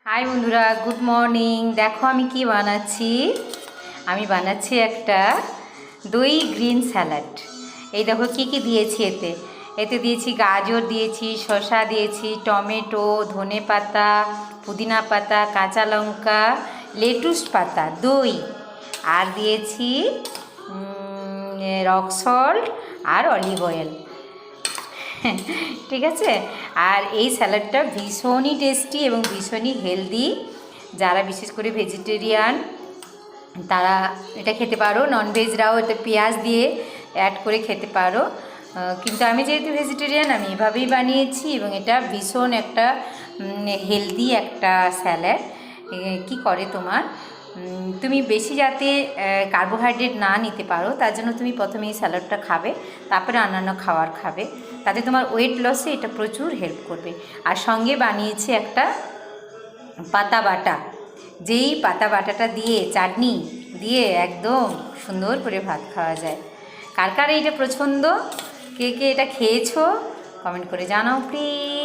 High বন্ধুরা, good morning. দেখো আমি কি বানাচ্ছি। আমি বানাচ্ছি একটা দই গ্রিন স্যালাড। এই দেখো কি কি দিয়েছি এতে। এতে দিয়েছি গাজর, দিয়েছি শসা, দিয়েছি টমেটো, ধনে পাতা, পুদিনা পাতা, কাঁচা লঙ্কা, লেটুস পাতা, দই, আর দিয়েছি রক সল্ট আর অলিভ অয়েল। ঠিক আছে। আর এই স্যালাডটা ভীষণই টেস্টি এবং ভীষণই হেলদি। যারা বিশেষ করে ভেজিটেরিয়ান তারা এটা খেতে পারো, ননভেজরাও এতে পেঁয়াজ দিয়ে অ্যাড করে খেতে পারো। কিন্তু আমি যেহেতু ভেজিটেরিয়ান, আমি এভাবেই বানিয়েছি এবং এটা ভীষণ একটা হেলদি একটা স্যালাড। কি করে তোমার, তুমি বেশি যাতে কার্বোহাইড্রেট না নিতে পারো তার জন্য তুমি প্রথমে এই স্যালাডটা খাবে, তারপরে অন্যান্য খাবার খাবে। তাতে তোমার ওয়েট লসে এটা প্রচুর হেল্প করবে। আর সঙ্গে বানিয়েছি একটা পাতা বাটা, যেই পাতা বাটাটা দিয়ে চাটনি দিয়ে একদম সুন্দর করে ভাত খাওয়া যায়। কার কার এইটা পছন্দ, কে কে এটা খেয়েছো কমেন্ট করে জানাও প্লিজ।